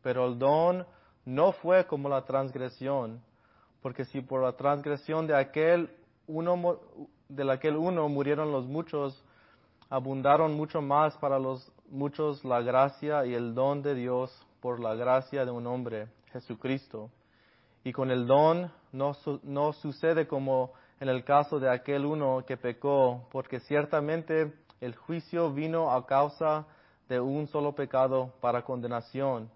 Pero el don no fue como la transgresión, porque si por la transgresión de aquel uno murieron los muchos, abundaron mucho más para los muchos la gracia y el don de Dios por la gracia de un hombre, Jesucristo. Y con el don no sucede como en el caso de aquel uno que pecó, porque ciertamente el juicio vino a causa de un solo pecado para condenación,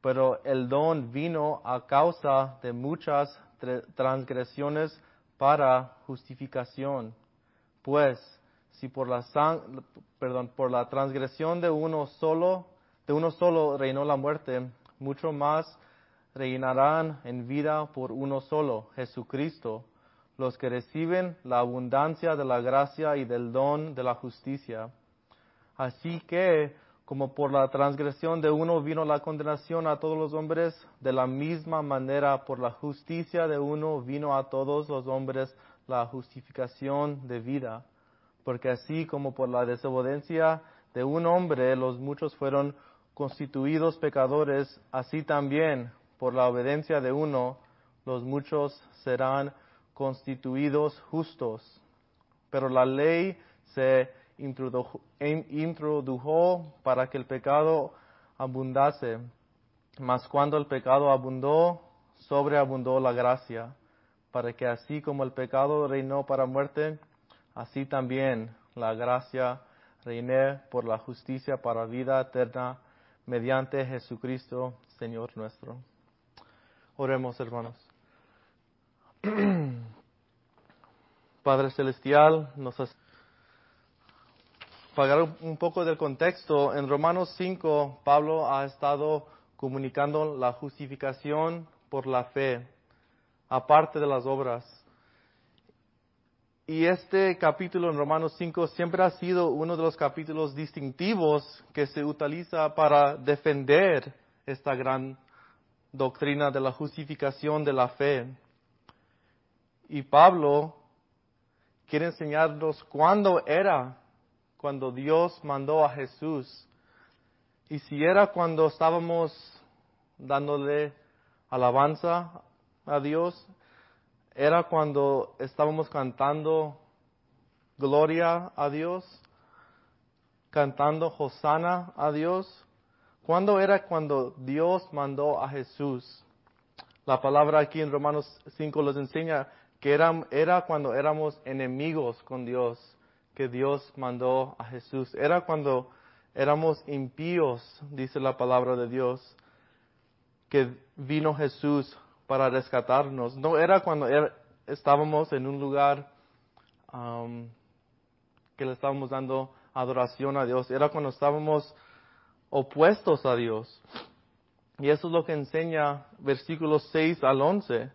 pero el don vino a causa de muchas transgresiones para justificación. Pues, si por la transgresión de uno solo reinó la muerte, mucho más reinarán en vida por uno solo, Jesucristo, los que reciben la abundancia de la gracia y del don de la justicia. Así que, como por la transgresión de uno vino la condenación a todos los hombres, de la misma manera por la justicia de uno vino a todos los hombres la justificación de vida. Porque así como por la desobediencia de un hombre los muchos fueron constituidos pecadores, así también por la obediencia de uno los muchos serán constituidos justos. Pero la ley se introdujo para que el pecado abundase, mas cuando el pecado abundó, sobreabundó la gracia, para que así como el pecado reinó para muerte, así también la gracia reine por la justicia para vida eterna, mediante Jesucristo, Señor nuestro. Oremos, hermanos. Padre Celestial, para un poco del contexto, en Romanos 5, Pablo ha estado comunicando la justificación por la fe, aparte de las obras. Y este capítulo en Romanos 5 siempre ha sido uno de los capítulos distintivos que se utiliza para defender esta gran doctrina de la justificación de la fe. Y Pablo quiere enseñarnos cuándo Dios mandó a Jesús. Y si era cuando estábamos dándole alabanza a Dios, era cuando estábamos cantando gloria a Dios, cantando Hosana a Dios. ¿Cuándo era cuando Dios mandó a Jesús? La palabra aquí en Romanos 5 nos enseña que era cuando éramos enemigos con Dios, que Dios mandó a Jesús. Era cuando éramos impíos, dice la palabra de Dios, que vino Jesús para rescatarnos. No era cuando estábamos en un lugar que le estábamos dando adoración a Dios. Era cuando estábamos opuestos a Dios. Y eso es lo que enseña versículos 6 al 11.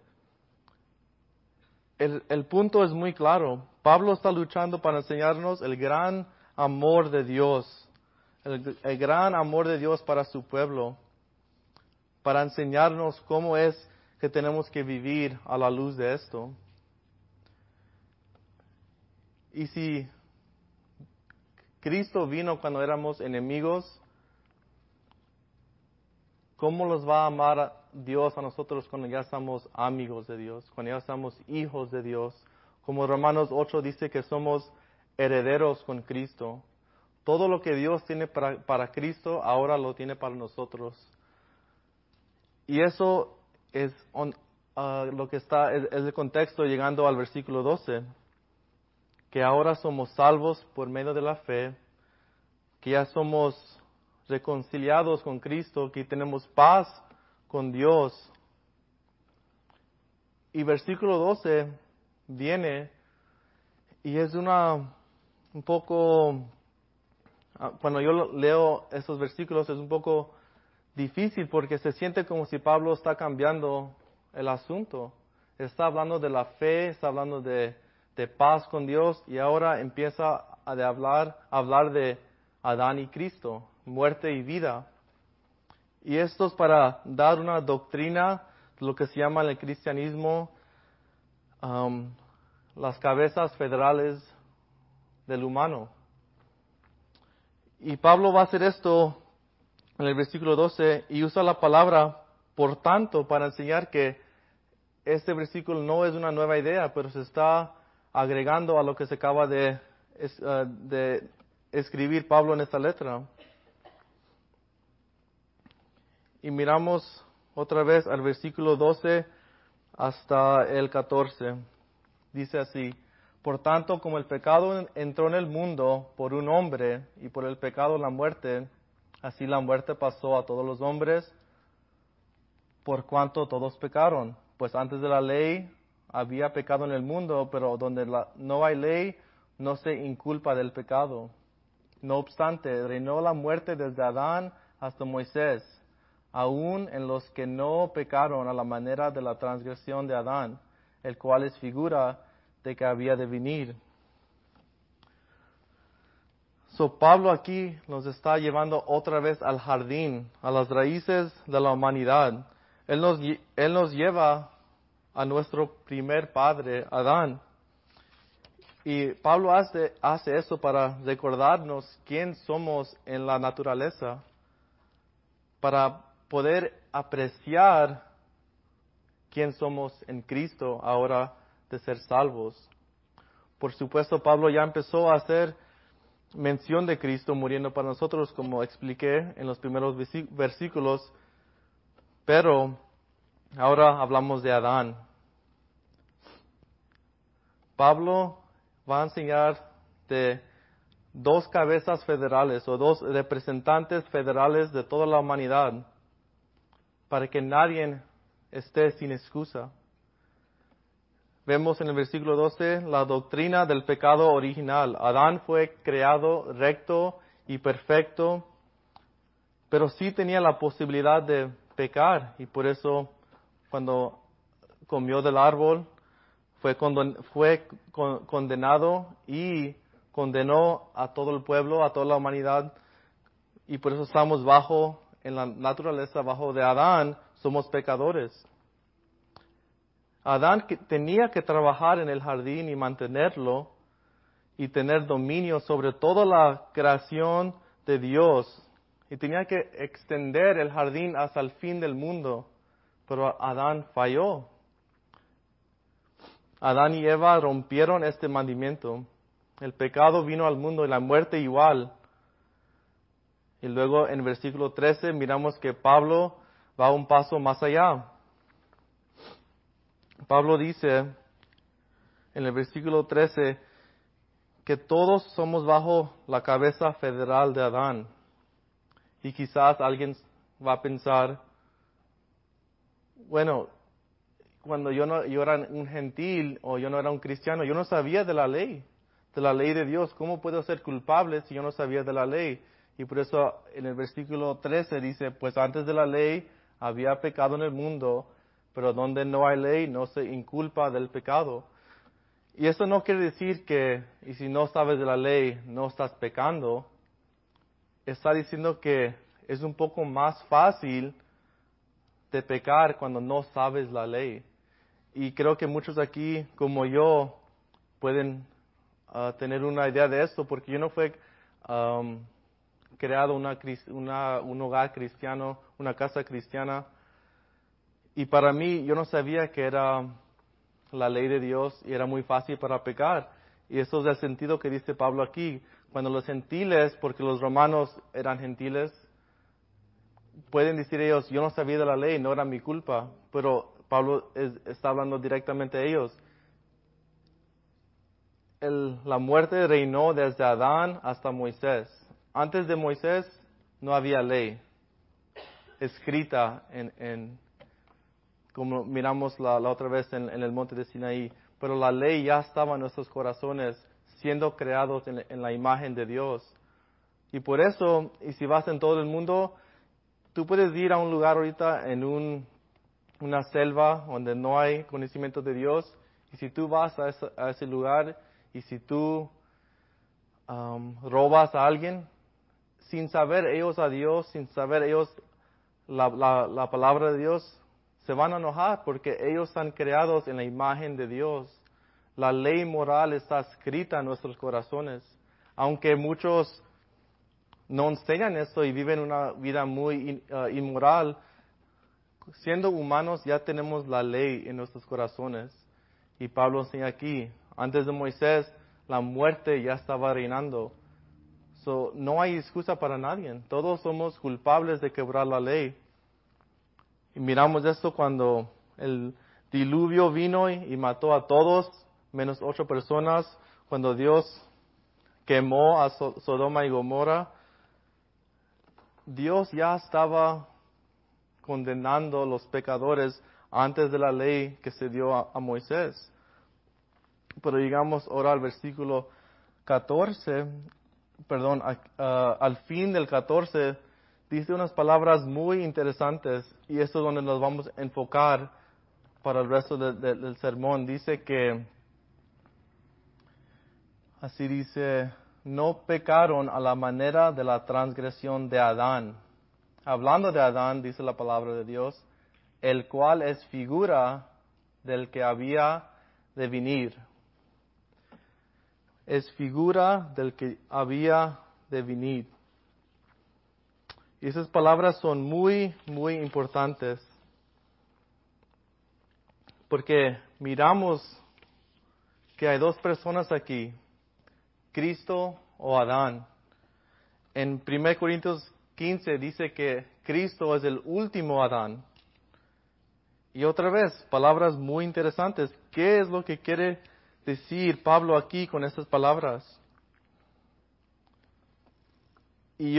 El punto es muy claro. Pablo está luchando para enseñarnos el gran amor de Dios. El gran amor de Dios para su pueblo. Para enseñarnos cómo es que tenemos que vivir a la luz de esto. Y si Cristo vino cuando éramos enemigos, ¿cómo los va a amar Dios a nosotros cuando ya somos amigos de Dios, cuando ya somos hijos de Dios? Como Romanos 8 dice que somos herederos con Cristo. Todo lo que Dios tiene para Cristo, ahora lo tiene para nosotros. Y eso es lo que es el contexto llegando al versículo 12. Que ahora somos salvos por medio de la fe, que ya somos reconciliados con Cristo, que tenemos paz con Dios. Y versículo 12 viene y es un poco, cuando yo leo esos versículos es un poco difícil porque se siente como si Pablo está cambiando el asunto. Está hablando de la fe, está hablando de paz con Dios y ahora empieza a hablar de Adán y Cristo, muerte y vida. Y esto es para dar una doctrina, lo que se llama en el cristianismo las cabezas federales del humano. Y Pablo va a hacer esto en el versículo 12, y usa la palabra por tanto para enseñar que este versículo no es una nueva idea, pero se está agregando a lo que se acaba de escribir Pablo en esta letra. Y miramos otra vez al versículo 12 hasta el 14. Dice así: por tanto, como el pecado entró en el mundo por un hombre, y por el pecado la muerte, así la muerte pasó a todos los hombres, por cuanto todos pecaron. Pues antes de la ley había pecado en el mundo, pero donde no hay ley, no se inculpa del pecado. No obstante, reinó la muerte desde Adán hasta Moisés, aun en los que no pecaron a la manera de la transgresión de Adán, el cual es figura de que había de venir. Pablo aquí nos está llevando otra vez al jardín, a las raíces de la humanidad. Él nos lleva a nuestro primer padre, Adán. Y Pablo hace eso para recordarnos quién somos en la naturaleza, para poder apreciar quién somos en Cristo ahora de ser salvos. Por supuesto, Pablo ya empezó a hacer mención de Cristo muriendo para nosotros, como expliqué en los primeros versículos, pero ahora hablamos de Adán. Pablo va a enseñar de dos cabezas federales o dos representantes federales de toda la humanidad, para que nadie esté sin excusa. Vemos en el versículo 12 la doctrina del pecado original. Adán fue creado recto y perfecto, pero sí tenía la posibilidad de pecar, y por eso cuando comió del árbol fue condenado y condenó a todo el pueblo, a toda la humanidad, y por eso estamos en la naturaleza, bajo de Adán, somos pecadores. Adán tenía que trabajar en el jardín y mantenerlo y tener dominio sobre toda la creación de Dios. Y tenía que extender el jardín hasta el fin del mundo. Pero Adán falló. Adán y Eva rompieron este mandamiento. El pecado vino al mundo y la muerte igual. Y luego en el versículo 13 miramos que Pablo va un paso más allá. Pablo dice en el versículo 13 que todos somos bajo la cabeza federal de Adán. Y quizás alguien va a pensar, bueno, cuando yo era un gentil o yo no era un cristiano, yo no sabía de la ley de Dios. ¿Cómo puedo ser culpable si yo no sabía de la ley? Y por eso en el versículo 13 dice, pues antes de la ley había pecado en el mundo, pero donde no hay ley no se inculpa del pecado. Y eso no quiere decir que, y si no sabes de la ley, no estás pecando. Está diciendo que es un poco más fácil de pecar cuando no sabes la ley. Y creo que muchos aquí, como yo, pueden tener una idea de esto, porque yo no fui creado un hogar cristiano, una casa cristiana. Y para mí, yo no sabía que era la ley de Dios y era muy fácil para pecar. Y eso es el sentido que dice Pablo aquí. Cuando los gentiles, porque los romanos eran gentiles, pueden decir ellos, yo no sabía de la ley, no era mi culpa. Pero Pablo está hablando directamente a ellos. La muerte reinó desde Adán hasta Moisés. Antes de Moisés no había ley escrita como miramos la otra vez en el monte de Sinaí, pero la ley ya estaba en nuestros corazones, siendo creados en la imagen de Dios. Y por eso, y si vas en todo el mundo, tú puedes ir a un lugar ahorita en una selva donde no hay conocimiento de Dios, y si tú vas a ese lugar, y si tú robas a alguien, sin saber ellos a Dios, sin saber ellos la palabra de Dios, se van a enojar porque ellos están creados en la imagen de Dios. La ley moral está escrita en nuestros corazones. Aunque muchos no enseñan esto y viven una vida muy inmoral. Siendo humanos ya tenemos la ley en nuestros corazones. Y Pablo enseña aquí, antes de Moisés, la muerte ya estaba reinando. So, no hay excusa para nadie. Todos somos culpables de quebrar la ley. Y miramos esto cuando el diluvio vino y mató a todos, menos 8 personas. Cuando Dios quemó a Sodoma y Gomorra, Dios ya estaba condenando a los pecadores antes de la ley que se dio a Moisés. Pero llegamos ahora al versículo 14, al fin del 14, dice unas palabras muy interesantes y esto es donde nos vamos a enfocar para el resto del sermón. Dice que, así dice, no pecaron a la manera de la transgresión de Adán. Hablando de Adán, dice la palabra de Dios, el cual es figura del que había de venir. Es figura del que había de venir. Y esas palabras son muy, muy importantes. Porque miramos que hay 2 personas aquí, Cristo o Adán. En 1 Corintios 15 dice que Cristo es el último Adán. Y otra vez, palabras muy interesantes. ¿Qué es lo que quiere decir Pablo aquí con estas palabras? Y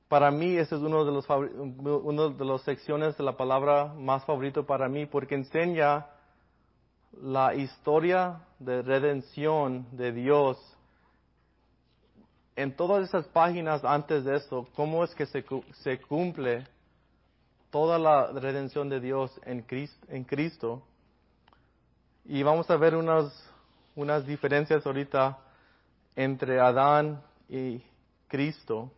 para mí, ese es una de las secciones de la palabra más favorito para mí, porque enseña la historia de redención de Dios. En todas esas páginas antes de esto, cómo es que se cumple toda la redención de Dios en Cristo. Y vamos a ver unas diferencias ahorita entre Adán y Cristo.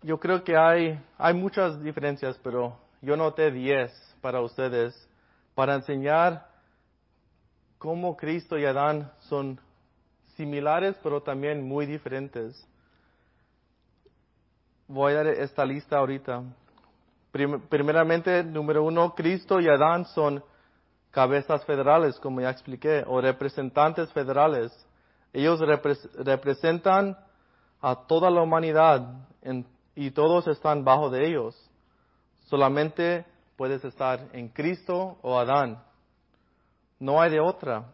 Yo creo que hay muchas diferencias, pero yo noté 10 para ustedes, para enseñar cómo Cristo y Adán son similares, pero también muy diferentes. Voy a dar esta lista ahorita. Primeramente, número 1, Cristo y Adán son cabezas federales, como ya expliqué, o representantes federales. Ellos representan a toda la humanidad y todos están bajo de ellos. Solamente puedes estar en Cristo o Adán. No hay de otra.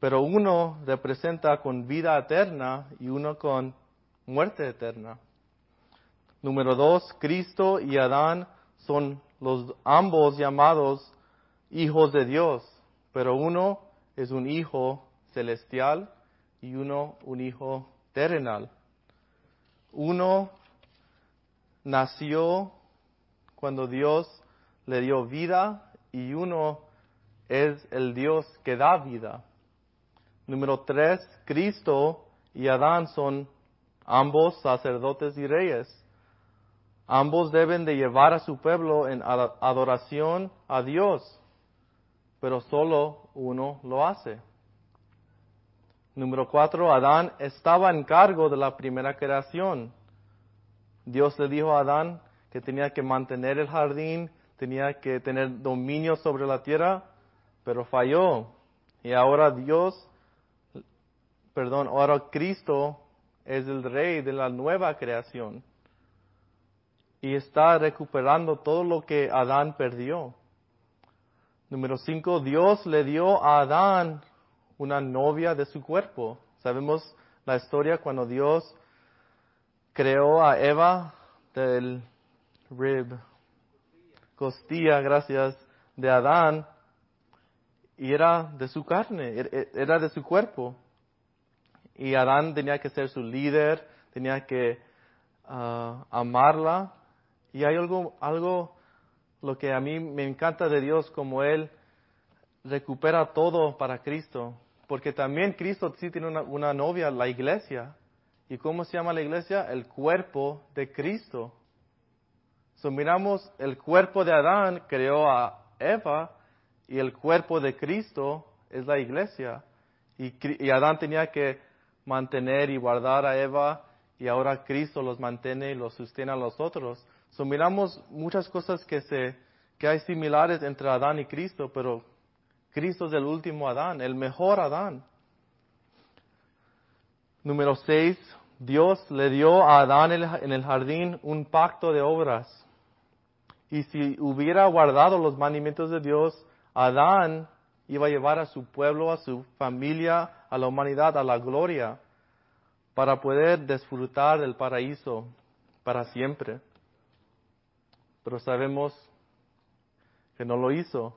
Pero uno representa con vida eterna y uno con muerte eterna. Número 2, Cristo y Adán son ambos llamados hijos de Dios, pero uno es un hijo celestial y uno un hijo terrenal. Uno nació cuando Dios le dio vida y uno es el Dios que da vida. Número 3, Cristo y Adán son ambos sacerdotes y reyes. Ambos deben de llevar a su pueblo en adoración a Dios, pero solo uno lo hace. Número 4, Adán estaba en cargo de la primera creación. Dios le dijo a Adán que tenía que mantener el jardín, tenía que tener dominio sobre la tierra, pero falló. Y ahora ahora Cristo es el rey de la nueva creación. Y está recuperando todo lo que Adán perdió. Número 5, Dios le dio a Adán una novia de su cuerpo. Sabemos la historia cuando Dios creó a Eva del costilla, gracias, de Adán, y era de su carne, era de su cuerpo. Y Adán tenía que ser su líder, tenía que amarla. Y hay algo lo que a mí me encanta de Dios, como Él recupera todo para Cristo. Porque también Cristo sí tiene una novia, la iglesia. ¿Y cómo se llama la iglesia? El cuerpo de Cristo. So, miramos, el cuerpo de Adán creó a Eva y el cuerpo de Cristo es la iglesia. Y Adán tenía que mantener y guardar a Eva, y ahora Cristo los mantiene y los sostiene a los otros. So, miramos muchas cosas que hay similares entre Adán y Cristo, pero Cristo es el último Adán, el mejor Adán. Número 6, Dios le dio a Adán en el jardín un pacto de obras. Y si hubiera guardado los mandamientos de Dios, Adán iba a llevar a su pueblo, a su familia, a la humanidad, a la gloria, para poder disfrutar del paraíso para siempre. Pero sabemos que no lo hizo.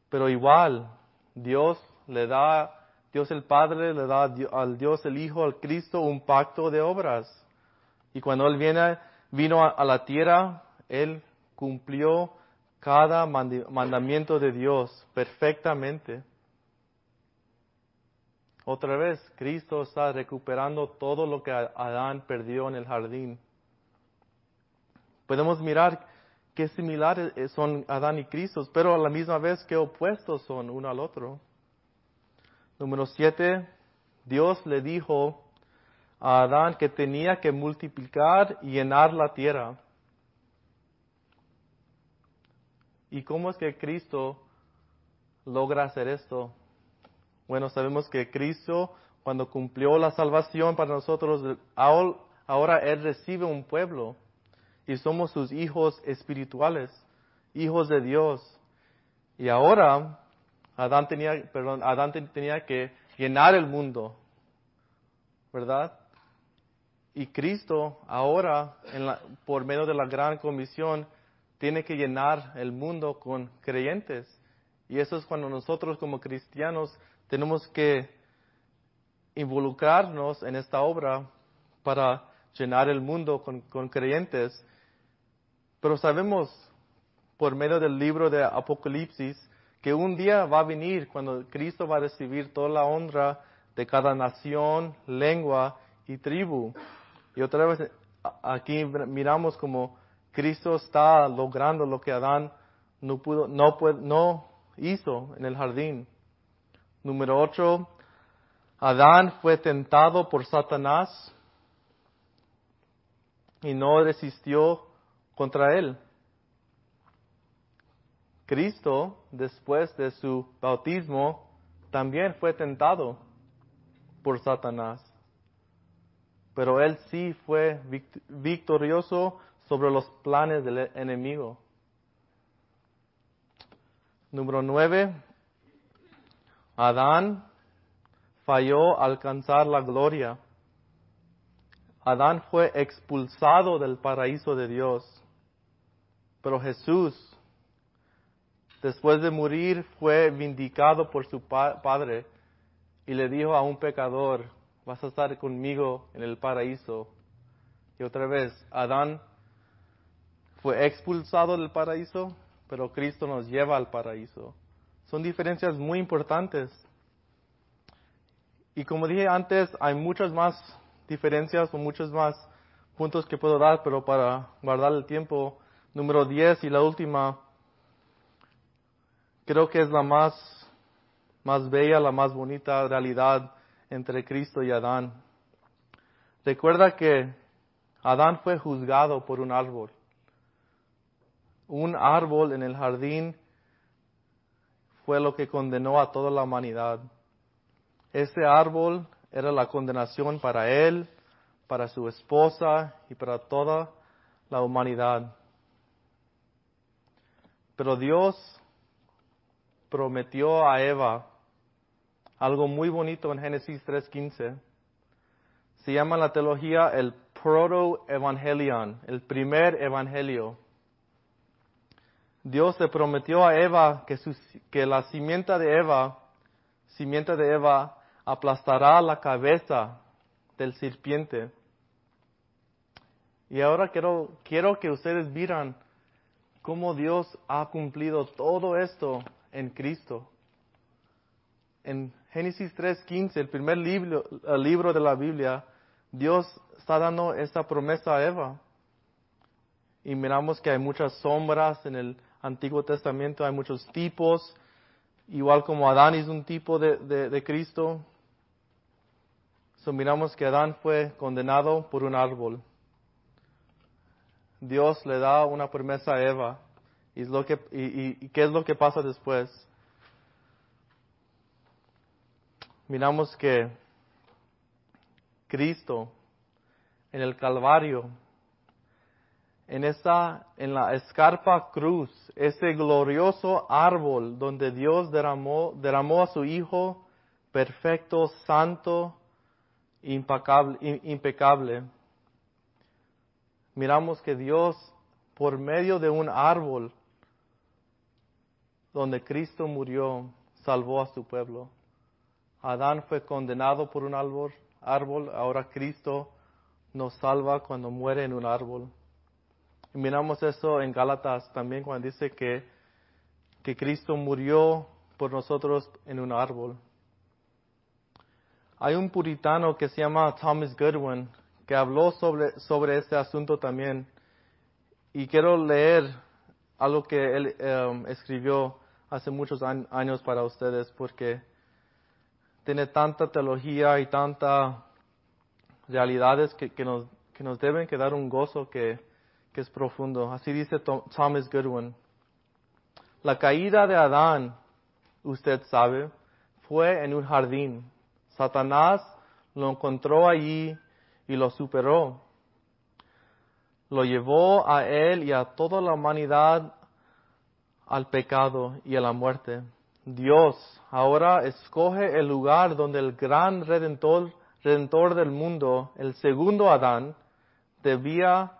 Pero igual, Dios el Padre le da al Dios el Hijo, al Cristo, un pacto de obras. Y cuando Él vino a la tierra, Él cumplió cada mandamiento de Dios perfectamente. Otra vez, Cristo está recuperando todo lo que Adán perdió en el jardín. Podemos mirar qué similares son Adán y Cristo, pero a la misma vez qué opuestos son uno al otro. Número 7, Dios le dijo a Adán que tenía que multiplicar y llenar la tierra. ¿Y cómo es que Cristo logra hacer esto? Bueno, sabemos que Cristo, cuando cumplió la salvación para nosotros, ahora Él recibe un pueblo y somos sus hijos espirituales, hijos de Dios. Y ahora Adán tenía que llenar el mundo, ¿verdad? Y Cristo ahora, por medio de la gran comisión, tiene que llenar el mundo con creyentes. Y eso es cuando nosotros como cristianos tenemos que involucrarnos en esta obra para llenar el mundo con creyentes. Pero sabemos, por medio del libro de Apocalipsis, que un día va a venir cuando Cristo va a recibir toda la honra de cada nación, lengua y tribu. Y otra vez aquí miramos como Cristo está logrando lo que Adán no hizo en el jardín. Número 8, Adán fue tentado por Satanás y no resistió contra él. Cristo, después de su bautismo, también fue tentado por Satanás. Pero él sí fue victorioso sobre los planes del enemigo. Número 9, Adán falló al alcanzar la gloria. Adán fue expulsado del paraíso de Dios. Pero Jesús, después de morir, fue vindicado por su Padre y le dijo a un pecador: vas a estar conmigo en el paraíso. Y otra vez, Adán fue expulsado del paraíso, pero Cristo nos lleva al paraíso. Son diferencias muy importantes. Y como dije antes, hay muchas más diferencias o muchos más puntos que puedo dar, pero para guardar el tiempo, número 10 y la última, creo que es la más bella, la más bonita realidad entre Cristo y Adán. Recuerda que Adán fue juzgado por un árbol. Un árbol en el jardín fue lo que condenó a toda la humanidad. Ese árbol era la condenación para él, para su esposa y para toda la humanidad. Pero Dios prometió a Eva algo muy bonito en Génesis 3:15. Se llama en la teología el proto-evangelion, el primer evangelio. Dios le prometió a Eva que la simiente de Eva aplastará la cabeza del serpiente. Y ahora quiero que ustedes miren cómo Dios ha cumplido todo esto en Cristo. En Génesis 3:15, el primer libro de la Biblia, Dios está dando esta promesa a Eva. Y miramos que hay muchas sombras en el Antiguo Testamento, hay muchos tipos, igual como Adán es un tipo de Cristo. So, miramos que Adán fue condenado por un árbol. Dios le da una promesa a Eva. ¿Y qué es lo que pasa después? Miramos que Cristo en el Calvario, en la escarpa cruz, ese glorioso árbol donde Dios derramó a su Hijo perfecto, santo, impecable. Miramos que Dios, por medio de un árbol donde Cristo murió, salvó a su pueblo. Adán fue condenado por un árbol, ahora Cristo nos salva cuando muere en un árbol. Y miramos eso en Gálatas también cuando dice que Cristo murió por nosotros en un árbol. Hay un puritano que se llama Thomas Goodwin que habló sobre este asunto también. Y quiero leer algo que él escribió hace muchos años para ustedes porque tiene tanta teología y tantas realidades que nos deben quedar un gozo que es profundo. Así dice Thomas Goodwin. La caída de Adán, usted sabe, fue en un jardín. Satanás lo encontró allí y lo superó. Lo llevó a él y a toda la humanidad al pecado y a la muerte. Dios ahora escoge el lugar donde el gran redentor del mundo, el segundo Adán, debía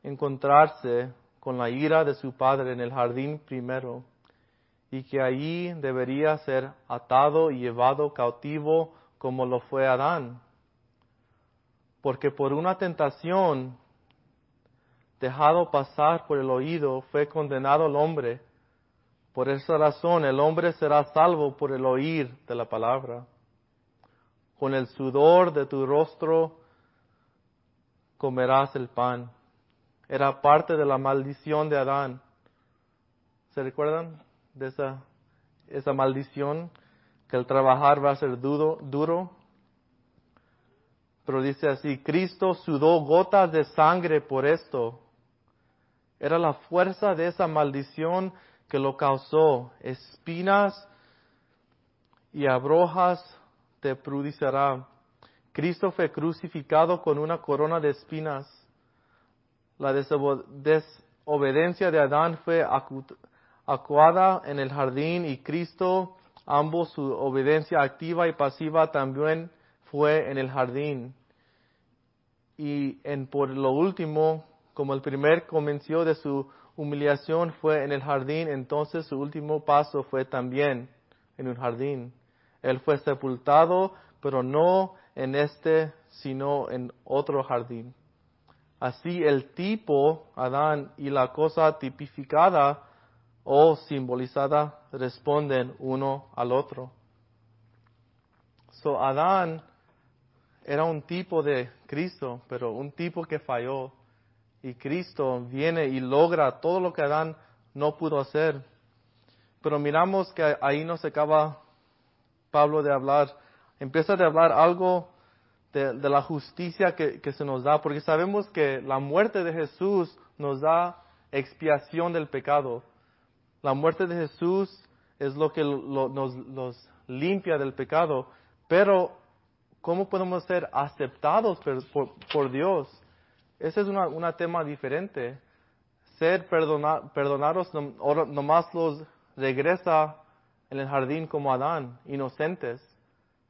encontrarse con la ira de su padre en el jardín primero, y que allí debería ser atado y llevado cautivo como lo fue Adán. Porque por una tentación dejado pasar por el oído fue condenado el hombre. Por esa razón el hombre será salvo por el oír de la palabra. Con el sudor de tu rostro comerás el pan. Era parte de la maldición de Adán. ¿Se recuerdan de esa maldición? Que el trabajar va a ser duro. Pero dice así, Cristo sudó gotas de sangre por esto. Era la fuerza de esa maldición que lo causó. Espinas y abrojos te producirá. Cristo fue crucificado con una corona de espinas. La desobediencia de Adán fue actuada en el jardín y Cristo, ambos su obediencia activa y pasiva también fue en el jardín. Y por lo último, como el primer comenzó de su humillación fue en el jardín, entonces su último paso fue también en un jardín. Él fue sepultado, pero no en sino en otro jardín. Así el tipo, Adán, y la cosa tipificada o simbolizada responden uno al otro. So, Adán era un tipo de Cristo, pero un tipo que falló. Y Cristo viene y logra todo lo que Adán no pudo hacer. Pero miramos que ahí no se acaba Pablo de hablar. Empieza de hablar algo de la justicia que se nos da, porque sabemos que la muerte de Jesús nos da expiación del pecado. La muerte de Jesús es lo que nos limpia del pecado. Pero, ¿cómo podemos ser aceptados por Dios? Ese es un tema diferente. Ser perdonados nomás los regresa en el jardín como Adán, inocentes.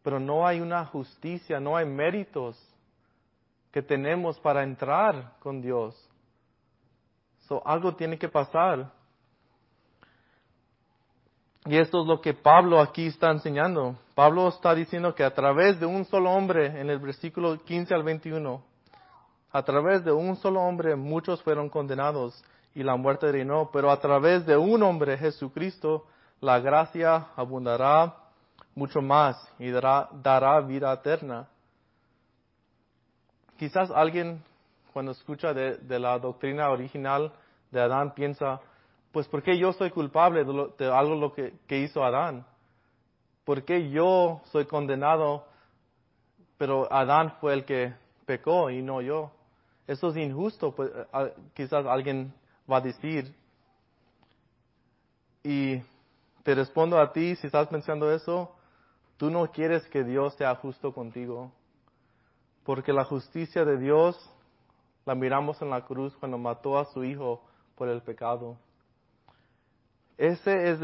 Pero no hay una justicia, no hay méritos que tenemos para entrar con Dios. So, algo tiene que pasar. Y esto es lo que Pablo aquí está enseñando. Pablo está diciendo que a través de un solo hombre, en el versículo 15 al 21, a través de un solo hombre muchos fueron condenados y la muerte reinó, pero a través de un hombre, Jesucristo, la gracia abundará mucho más y dará vida eterna. Quizás alguien, cuando escucha de la doctrina original de Adán, piensa, pues ¿por qué yo soy culpable de algo que hizo Adán? ¿Por qué yo soy condenado pero Adán fue el que pecó y no yo. Eso es injusto, pues, quizás alguien va a decir. Y te respondo a ti, si estás pensando eso, tú no quieres que Dios sea justo contigo. Porque la justicia de Dios la miramos en la cruz cuando mató a su Hijo por el pecado. Ese es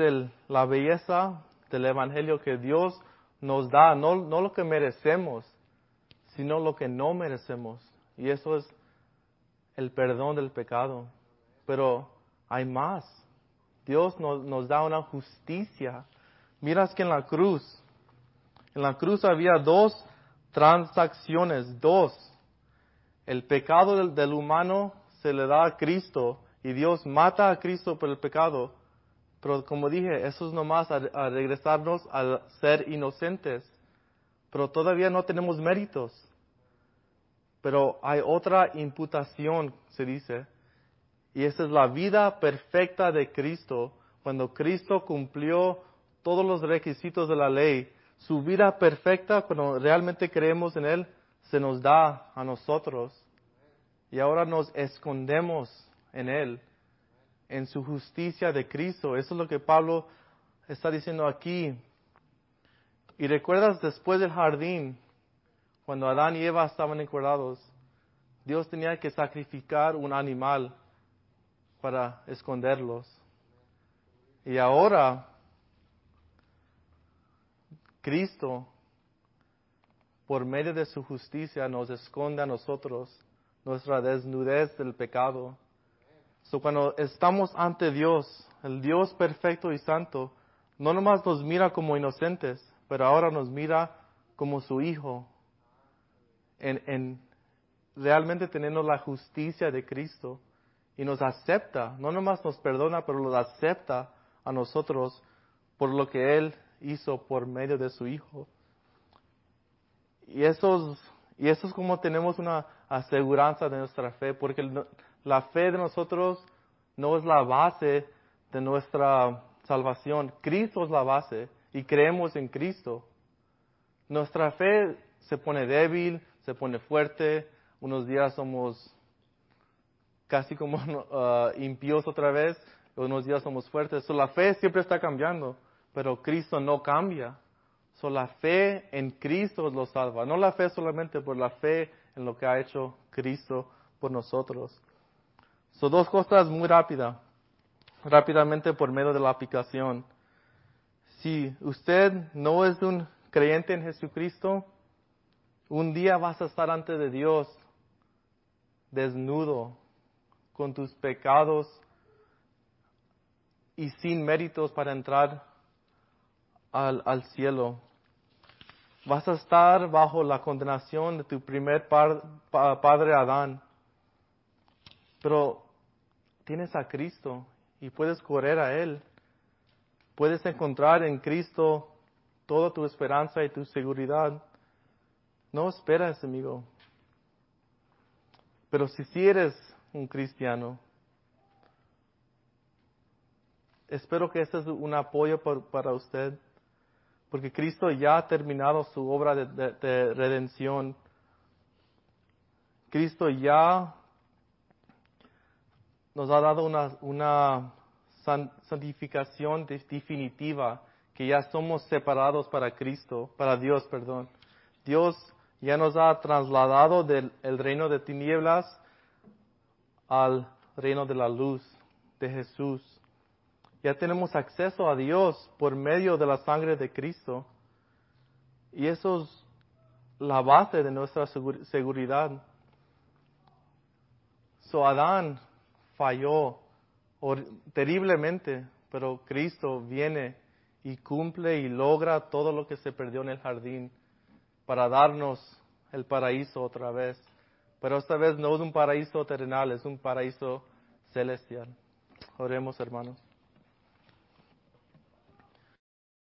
la belleza del Evangelio que Dios nos da, no lo que merecemos, sino lo que no merecemos. Y eso es el perdón del pecado. Pero hay más. Dios nos da una justicia. Miras que en la cruz había dos transacciones, dos. El pecado del humano se le da a Cristo y Dios mata a Cristo por el pecado. Pero como dije, eso es nomás a regresarnos a ser inocentes. Pero todavía no tenemos méritos. Pero hay otra imputación, se dice. Y esa es la vida perfecta de Cristo. Cuando Cristo cumplió todos los requisitos de la ley, su vida perfecta, cuando realmente creemos en Él, se nos da a nosotros. Y ahora nos escondemos en Él, en su justicia de Cristo. Eso es lo que Pablo está diciendo aquí. Y recuerdas después del jardín, cuando Adán y Eva estaban encuerados, Dios tenía que sacrificar un animal para esconderlos. Y ahora, Cristo, por medio de su justicia, nos esconde a nosotros nuestra desnudez del pecado. So, cuando estamos ante Dios, el Dios perfecto y santo, no nomás nos mira como inocentes, pero ahora nos mira como su Hijo, en realmente teniendo la justicia de Cristo. Y nos acepta, no nomás nos perdona, pero nos acepta a nosotros por lo que Él hizo por medio de su Hijo. Y eso es como tenemos una aseguranza de nuestra fe, porque la fe de nosotros no es la base de nuestra salvación. Cristo es la base y creemos en Cristo. Nuestra fe se pone débil, se pone fuerte, unos días somos casi como impíos otra vez, unos días somos fuertes. So, la fe siempre está cambiando, pero Cristo no cambia. So, la fe en Cristo lo salva. No la fe solamente por la fe en lo que ha hecho Cristo por nosotros. So, dos cosas muy rápidamente por medio de la aplicación. Si usted no es un creyente en Jesucristo, un día vas a estar ante de Dios desnudo, con tus pecados y sin méritos para entrar al cielo. Vas a estar bajo la condenación de tu primer padre Adán. Pero tienes a Cristo y puedes correr a Él. Puedes encontrar en Cristo toda tu esperanza y tu seguridad. No esperes, amigo. Pero si eres un cristiano, espero que este es un apoyo para usted, porque Cristo ya ha terminado su obra de redención. Cristo ya nos ha dado una santificación definitiva, que ya somos separados para Cristo, para Dios, perdón. Dios ya nos ha trasladado del reino de tinieblas al reino de la luz de Jesús. Ya tenemos acceso a Dios por medio de la sangre de Cristo. Y eso es la base de nuestra seguridad. So, Adán falló terriblemente, pero Cristo viene y cumple y logra todo lo que se perdió en el jardín para darnos el paraíso otra vez. Pero esta vez no es un paraíso terrenal, es un paraíso celestial. Oremos, hermanos.